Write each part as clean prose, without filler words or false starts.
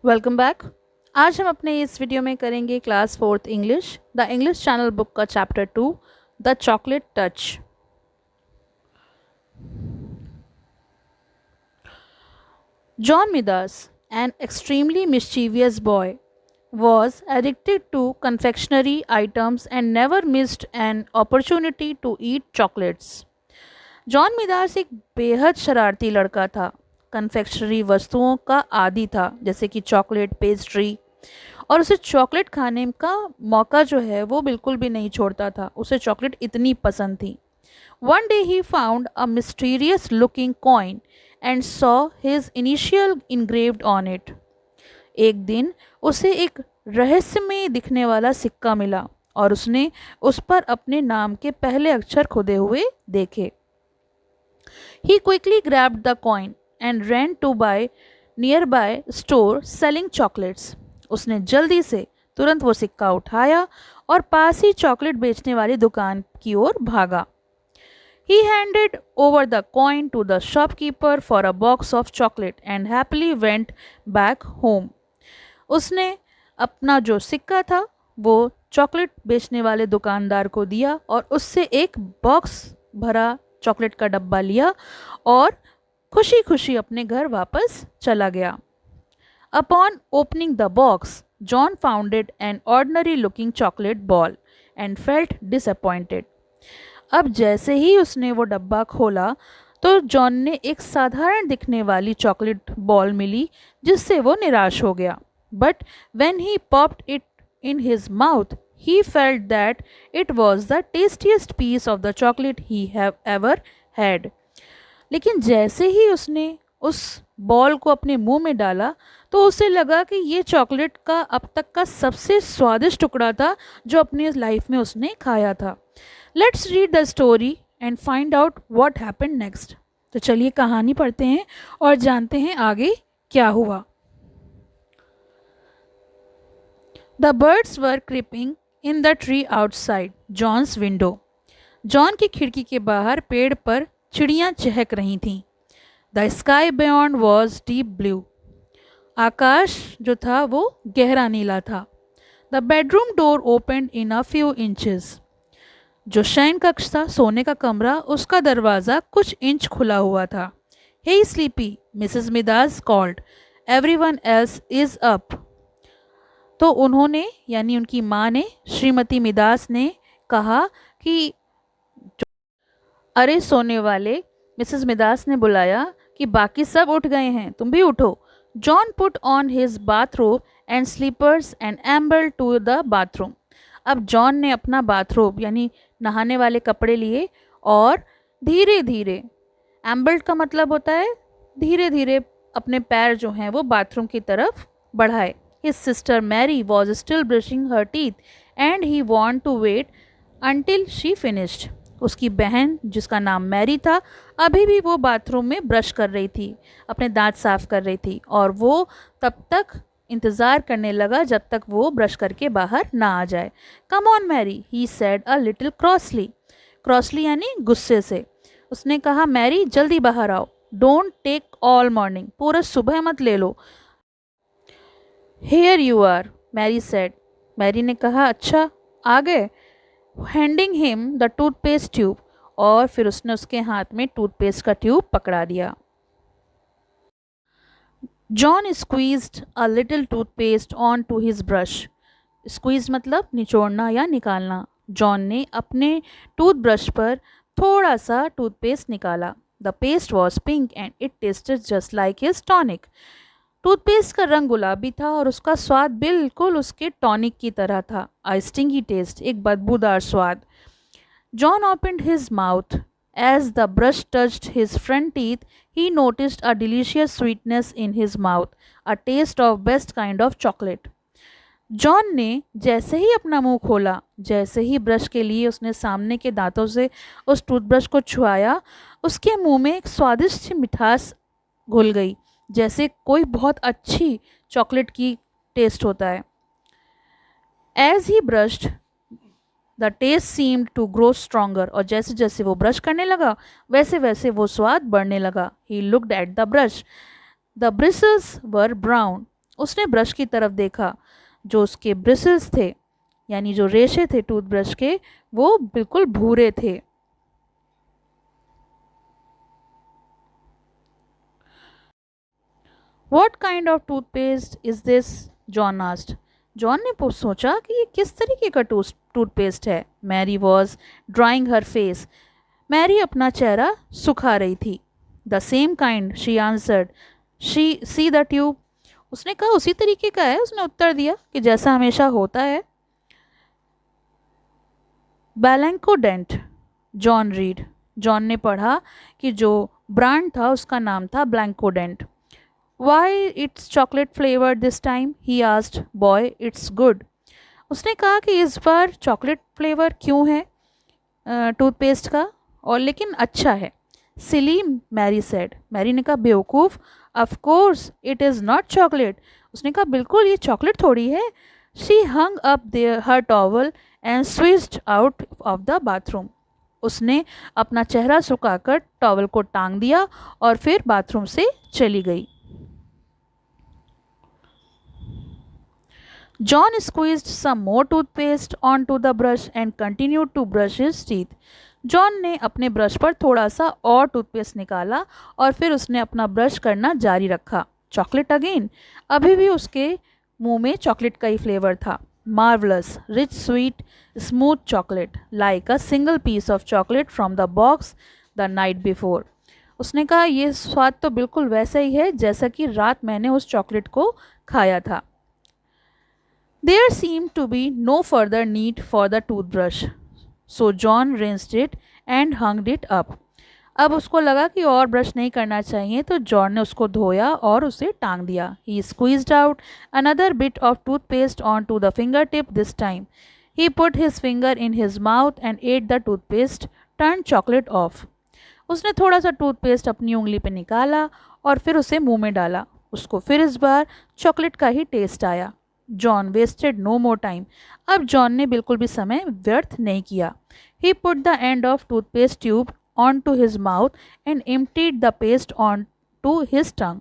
Welcome back. आज हम अपने इस वीडियो में करेंगे class fourth English the English channel book का chapter 2 the chocolate touch. John Midas, an extremely mischievous boy, was addicted to confectionery items and never missed an opportunity to eat chocolates. John Midas एक बेहद शरारती लड़का था। Confectionery वस्तुओं का आदी था, जैसे कि चॉकलेट, पेस्ट्री, और उसे चॉकलेट खाने का मौका जो है वो बिल्कुल भी नहीं छोड़ता था। उसे चॉकलेट इतनी पसंद थी। One day he found a mysterious looking coin and saw his initial engraved on it. एक दिन उसे एक रहस्यमय दिखने वाला सिक्का मिला और उसने उस पर अपने नाम के पहले अक्षर खुदे हुए देखे। He quickly grabbed the coin and ran to buy nearby store selling chocolates. उसने जल्दी से तुरंत वो सिक्का उठाया और पास ही चॉकलेट बेचने वाली दुकान की ओर भागा। He handed over the coin to the shopkeeper for a box of chocolate and happily went back home. उसने अपना जो सिक्का था वो चॉकलेट बेचने वाले दुकानदार को दिया और उससे एक बॉक्स भरा चॉकलेट का डब्बा लिया और खुशी खुशी अपने घर वापस चला गया। Upon opening the box, John founded an ordinary looking chocolate ball and felt disappointed. अब जैसे ही उसने वो डब्बा खोला तो जॉन ने एक साधारण दिखने वाली चॉकलेट बॉल मिली जिससे वो निराश हो गया। But when he popped it in his mouth he felt that it was the tastiest piece of the chocolate he have ever had. लेकिन जैसे ही उसने उस बॉल को अपने मुंह में डाला तो उसे लगा कि ये चॉकलेट का अब तक का सबसे स्वादिष्ट टुकड़ा था जो अपनी लाइफ में उसने खाया था। Let's read the story and find out what happened next. तो चलिए कहानी पढ़ते हैं और जानते हैं आगे क्या हुआ। The birds were creeping in the tree outside John's window. John की खिड़की के बाहर पेड़ पर चिड़ियाँ चहक रही थीं। The sky beyond was deep blue. आकाश जो था वो गहरा नीला था। The bedroom door opened in a few inches. जो शयन कक्ष था, सोने का कमरा, उसका दरवाज़ा कुछ इंच खुला हुआ था। Hey sleepy, Mrs. Midas called. Everyone else is up. तो उन्होंने यानी उनकी माँ ने, श्रीमती मिदास ने कहा कि अरे सोने वाले, मिसेस मिदास ने बुलाया कि बाकी सब उठ गए हैं, तुम भी उठो। John put on his bathrobe and slippers and ambled to the bathroom. अब जॉन ने अपना बाथरोब यानी नहाने वाले कपड़े लिए और धीरे धीरे, एम्बल्ड का मतलब होता है धीरे धीरे, अपने पैर जो हैं वो बाथरूम की तरफ बढ़ाए। His sister Mary was still brushing her teeth and he wanted to wait until she finished. उसकी बहन जिसका नाम मैरी था अभी भी वो बाथरूम में ब्रश कर रही थी, अपने दांत साफ कर रही थी और वो तब तक इंतज़ार करने लगा जब तक वो ब्रश करके बाहर ना आ जाए। Come on Mary, he said a little crossly. Crossly यानी गुस्से से। उसने कहा मैरी जल्दी बाहर आओ, डोंट टेक ऑल मॉर्निंग, पूरा सुबह मत ले लो। Here you are, Mary said. Mary ने कहा अच्छा आ गए। Handing him the toothpaste tube, और फिर उसने उसके हाथ में टूथपेस्ट का ट्यूब पकड़ा दिया। John squeezed a little toothpaste on to his brush. Squeeze मतलब निचोड़ना या निकालना। जॉन ने अपने टूथब्रश पर थोड़ा सा टूथपेस्ट निकाला। The paste was pink and it tested just like his tonic. Toothpaste का रंग गुलाबी था और उसका स्वाद बिल्कुल उसके टॉनिक की तरह था। अ स्टिंगी टेस्ट, एक बदबूदार स्वाद। John opened his mouth as the brush touched his front teeth. He noticed a delicious sweetness in his mouth, a taste of best kind of chocolate. John ने जैसे ही अपना मुंह खोला, जैसे ही ब्रश के लिए उसने सामने के दांतों से उस टूथब्रश को छुआया, उसके मुंह में एक स्वादिष्ट सी मिठास घुल गई, जैसे कोई बहुत अच्छी चॉकलेट की टेस्ट होता है। As he brushed the taste seemed to grow stronger, और जैसे जैसे वो ब्रश करने लगा वैसे वैसे वो स्वाद बढ़ने लगा। He looked at the brush, the bristles were brown. उसने ब्रश की तरफ देखा। जो उसके ब्रिसल्स थे, यानी जो रेशे थे टूथब्रश के, वो बिल्कुल भूरे थे। What kind of toothpaste is this? John asked. John ने सोचा कि ये किस तरीके का टूथपेस्ट है। Mary was drying her face. Mary अपना चेहरा सुखा रही थी। The same kind, she answered. She see the tube. उसने कहा उसी तरीके का है। उसने उत्तर दिया कि जैसा हमेशा होता है। बैलेंकोडेंट, जॉन रीड। जॉन ने पढ़ा कि जो ब्रांड था उसका नाम था ब्लैंकोडेंट। Why it's chocolate flavored this time? He asked. Boy, it's good. उसने कहा कि इस बार चॉकलेट फ्लेवर क्यों है टूथपेस्ट का, और लेकिन अच्छा है। सिली, मैरी सेड। मैरी ने कहा बेवकूफ़, of course it is not chocolate. उसने कहा बिल्कुल ये चॉकलेट थोड़ी है। She hung up there her towel and switched out of the bathroom. उसने अपना चेहरा सुखाकर टॉवल को टांग दिया और फिर बाथरूम से चली गई। John squeezed some more toothpaste onto the brush and continued to brush his teeth. John ने अपने ब्रश पर थोड़ा सा और टूथपेस्ट निकाला और फिर उसने अपना ब्रश करना जारी रखा। Chocolate again. अभी भी उसके मुंह में चॉकलेट का ही फ्लेवर था। Marvellous, rich, sweet, smooth chocolate, like a single piece of chocolate from the box the night before. उसने कहा यह स्वाद तो बिल्कुल वैसा ही है जैसा कि रात मैंने उस चॉकलेट को खाया था। There seemed to be no further need for the toothbrush, so John rinsed it and hung it up. अब उसको लगा कि और ब्रश नहीं करना चाहिए, तो जॉन ने उसको धोया और उसे टांग दिया। He squeezed out another bit of toothpaste onto the fingertip this time. He put his finger in his mouth and ate the toothpaste, turned chocolate off. उसने थोड़ा सा टूथपेस्ट अपनी उंगली पे निकाला और फिर उसे मुंह में डाला। उसको फिर इस बार चॉकलेट का ही टेस्ट आया। John wasted no more time. अब जॉन ने बिल्कुल भी समय व्यर्थ नहीं किया। He put the end of toothpaste tube on to his mouth and emptied the paste on to his tongue.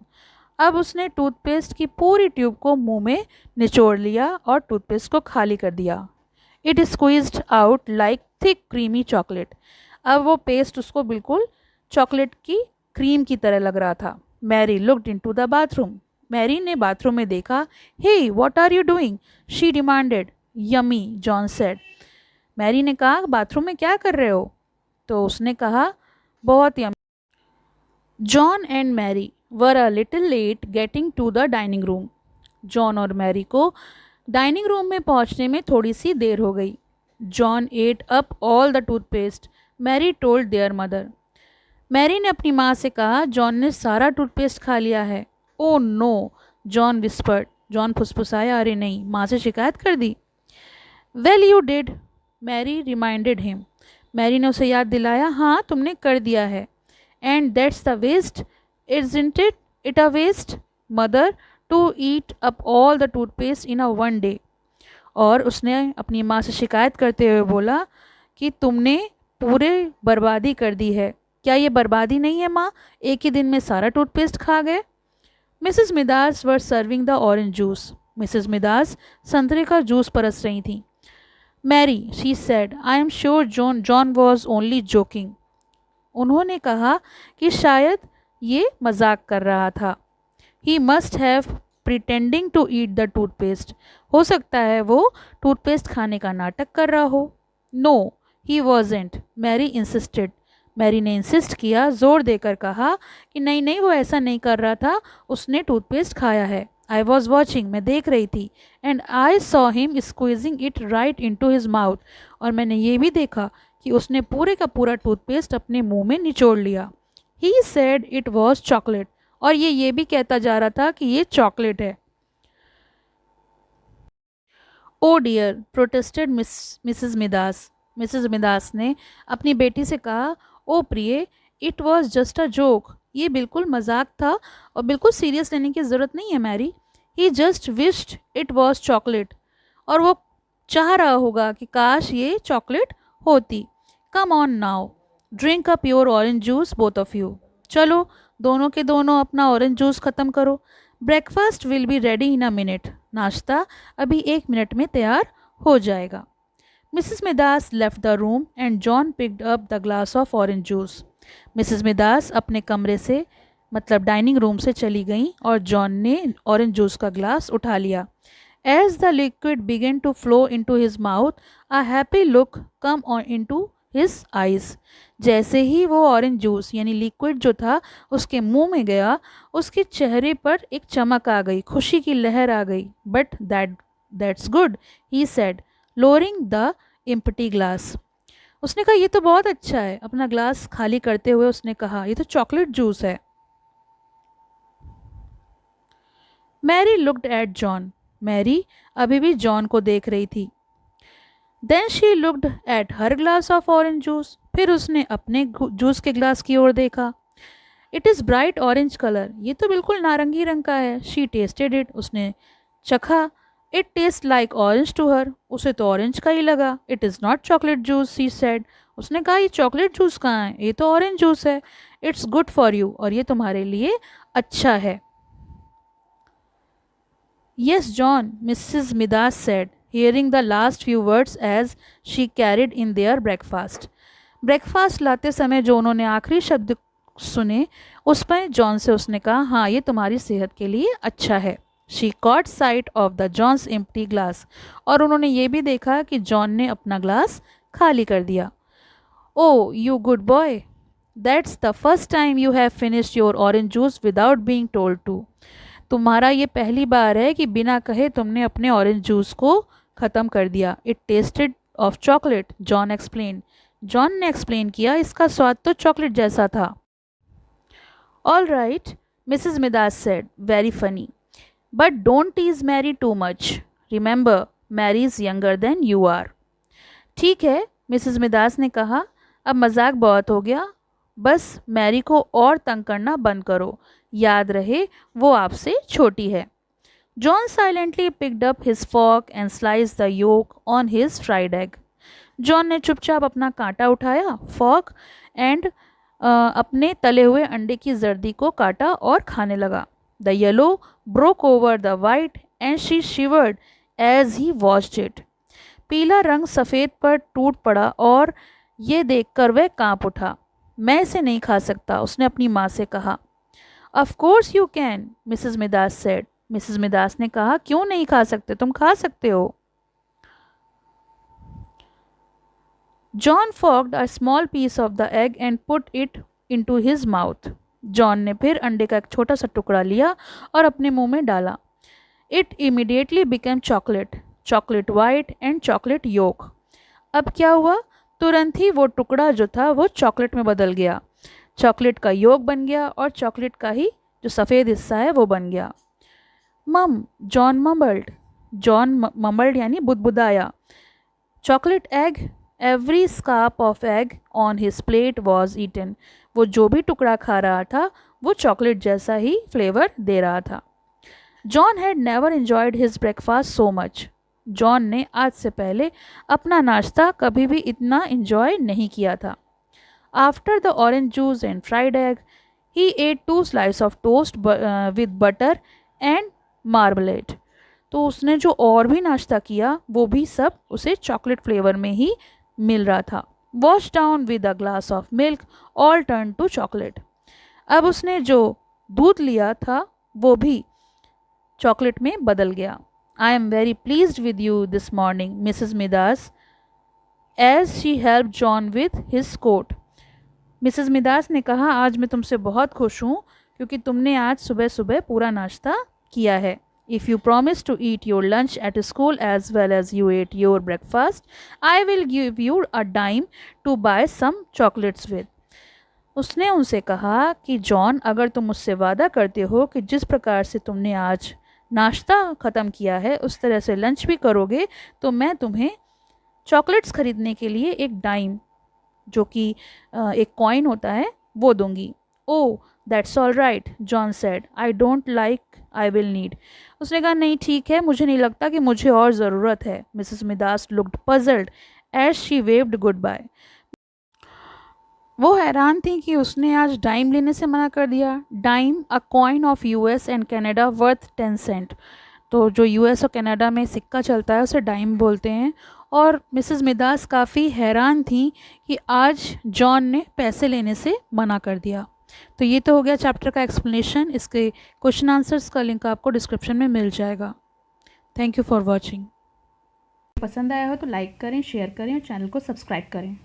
अब उसने टूथपेस्ट की पूरी ट्यूब को मुंह में निचोड़ लिया और टूथपेस्ट को खाली कर दिया। It squeezed out like thick creamy chocolate. अब वो पेस्ट उसको बिल्कुल चॉकलेट की क्रीम की तरह लग रहा था। Mary looked into the bathroom. Mary ने बाथरूम में देखा। Hey what are you doing? She demanded. Yummy, John said. Mary ने कहा बाथरूम में क्या कर रहे हो? तो उसने कहा बहुत yummy. John and Mary were a little late getting to the dining room. John और मैरी को डाइनिंग रूम में पहुंचने में थोड़ी सी देर हो गई। John ate up all the toothpaste, Mary told their mother. Mary ने अपनी माँ से कहा जॉन ने सारा टूथपेस्ट खा लिया है। Oh no, John whispered. John फुसफुसाया, अरे नहीं, माँ से शिकायत कर दी। Well you did, Mary reminded him. Mary ने उसे याद दिलाया, हाँ तुमने कर दिया है। And that's the waste, isn't it? It a waste, mother, to eat up all the toothpaste in a one day. और उसने अपनी माँ से शिकायत करते हुए बोला कि तुमने पूरे बर्बादी कर दी है। क्या ये बर्बादी नहीं है माँ? एक ही दिन में सारा टूथपेस्ट खा गए। Mrs Midas were serving the orange juice. Mrs Midas संतरे का जूस परस रही थी। Mary, she said, I am sure John was only joking. उन्होंने कहा कि शायद ये मजाक कर रहा था। He must have pretending to eat the toothpaste. हो सकता है वो टूथपेस्ट खाने का नाटक कर रहा हो। No he wasn't, Mary insisted. Mary ने इंसिस्ट किया, जोर देकर कहा कि नहीं नहीं, वो ऐसा नहीं कर रहा था, उसने टूथपेस्ट खाया है। आई वॉज वॉचिंग, मैं देख रही थी। And I saw him squeezing it right in to his mouth, और मैंने ये भी देखा कि उसने पूरे का पूरा टूथपेस्ट अपने मुंह में निचोड़ लिया। He said it was chocolate, और ये भी कहता जा रहा था कि ये चॉकलेट है। Oh dear, protested Mrs Midas. Mrs Midas ने अपनी बेटी से कहा, ओ प्रिय, it was just a joke. ये बिल्कुल मजाक था और बिल्कुल सीरियस लेने की ज़रूरत नहीं है Mary. He just wished it was chocolate, और वो चाह रहा होगा कि काश ये चॉकलेट होती। Come on now, drink up your orange juice both of you. चलो दोनों के दोनों अपना ऑरेंज जूस ख़त्म करो। Breakfast will be ready in a minute. नाश्ता अभी 1 मिनट में तैयार हो जाएगा। Mrs Midas left the room and John picked up the glass of orange juice. Mrs Midas अपने कमरे से मतलब डाइनिंग रूम से चली गईं और जॉन ने ऑरेंज जूस का ग्लास उठा लिया। As the liquid began to flow into his mouth, a happy look come on into his eyes. जैसे ही वो ऑरेंज जूस यानी लिक्विड जो था उसके मुंह में गया, उसके चेहरे पर एक चमक आ गई, खुशी की लहर आ गई। But that's good, he said, lowering the empty glass. उसने कहा, ये तो बहुत अच्छा है। अपना ग्लास खाली करते हुए उसने कहा, ये तो चॉकलेट जूस है। Mary looked at John. Mary अभी भी जॉन को देख रही थी। Then she looked at her glass of orange juice. फिर उसने अपने जूस के ग्लास की ओर देखा। It is bright orange colour, ये तो बिल्कुल नारंगी रंग का है। शी टेस्टेड इट, उसने चखा। It taste like orange to her, उसे तो ऑरेंज का ही लगा। It is not chocolate juice, she said. उसने कहा, ये चॉकलेट जूस कहाँ है, ये तो ऑरेंज जूस है। इट्स गुड फॉर यू, और ये तुम्हारे लिए अच्छा है। Yes, John, Mrs. Midas said, hearing the last few words as she carried in their breakfast. Breakfast लाते समय जो उन्होंने आखिरी शब्द सुने, उस पर जॉन से उसने कहा, हाँ, ये तुम्हारी सेहत के लिए अच्छा है। She caught sight of the John's empty glass, और उन्होंने ये भी देखा कि जॉन ने अपना ग्लास खाली कर दिया। Oh you good boy, that's the first time you have finished your orange juice without being told to. तुम्हारा ये पहली बार है कि बिना कहे तुमने अपने ऑरेंज जूस को ख़त्म कर दिया। It tasted of chocolate, John explain. जॉन ने एक्सप्लेन किया, इसका स्वाद तो चॉकलेट जैसा था। All right, Mrs Midas said, very funny, but don't tease Mary too much. Remember, Mary is younger than you are. ठीक है, मिसेस मिदास ने कहा, अब मजाक बहुत हो गया, बस मैरी को और तंग करना बंद करो। याद रहे, वो आपसे छोटी है। John silently picked up his fork and slice the yolk on his fried egg. John ने चुपचाप अपना कांटा उठाया, फॉर्क, एंड अपने तले हुए अंडे की जर्दी को काटा और खाने लगा। The yellow broke over the white and she shivered as he watched it. पीला रंग सफ़ेद पर टूट पड़ा और ये देखकर वह कांप उठा। मैं इसे नहीं खा सकता, उसने अपनी माँ से कहा। Of course you can, Mrs Midas said. Mrs Midas ने कहा, क्यों नहीं खा सकते, तुम खा सकते हो। John forked a small piece of the egg and put it into his mouth. John ने फिर अंडे का एक छोटा सा टुकड़ा लिया और अपने मुंह में डाला। It immediately became chocolate, chocolate white and chocolate yolk. अब क्या हुआ, तुरंत ही वो टुकड़ा जो था वो चॉकलेट में बदल गया। चॉकलेट का योग बन गया और चॉकलेट का ही जो सफ़ेद हिस्सा है वो बन गया। मम, जॉन मम्बल्ड। जॉन मम्बल्ड यानी बुदबुदाया। Chocolate egg, every scrap of egg on his plate was eaten. वो जो भी टुकड़ा खा रहा था वो चॉकलेट जैसा ही फ्लेवर दे रहा था। John had never enjoyed his breakfast so much. John ने आज से पहले अपना नाश्ता कभी भी इतना इंजॉय नहीं किया था। After the orange juice and fried egg, he ate 2 slices of toast with butter and marmalade. तो उसने जो और भी नाश्ता किया वो भी सब उसे चॉकलेट फ्लेवर में ही मिल रहा था। Wash down with a glass of milk, all turn to chocolate. अब उसने जो दूध लिया था वो भी चॉकलेट में बदल गया। I am very pleased with you this morning, Mrs Midas, as she help John with his coat. Mrs Midas ने कहा, आज मैं तुमसे बहुत खुश हूँ क्योंकि तुमने आज सुबह सुबह पूरा नाश्ता किया है। If you promise to eat your lunch at school as well as you ate your breakfast, I will give you a dime to buy some chocolates with. उसने उनसे कहा कि जॉन, अगर तुम मुझसे वादा करते हो कि जिस प्रकार से तुमने आज नाश्ता ख़त्म किया है उस तरह से लंच भी करोगे, तो मैं तुम्हें चॉकलेट्स ख़रीदने के लिए एक डाइम, जो कि एक कॉइन होता है, वो दूंगी। Oh that's all right, John said, I don't like I will need. उसने कहा, नहीं ठीक है, मुझे नहीं लगता कि मुझे और ज़रूरत है। Mrs Midas looked puzzled as she waved goodbye. वो हैरान थी कि उसने आज डाइम लेने से मना कर दिया। Dime, a coin of US and Canada worth 10 cent. तो जो यूएस और कनाडा में सिक्का चलता है उसे डाइम बोलते हैं। और मिसेस मिदास काफ़ी हैरान थी कि आज जॉन ने पैसे लेने से मना कर दिया। तो ये तो हो गया चैप्टर का एक्सप्लेनेशन। इसके क्वेश्चन आंसर्स का लिंक आपको डिस्क्रिप्शन में मिल जाएगा। Thank you for watching. पसंद आया हो तो लाइक करें, शेयर करें और चैनल को सब्सक्राइब करें।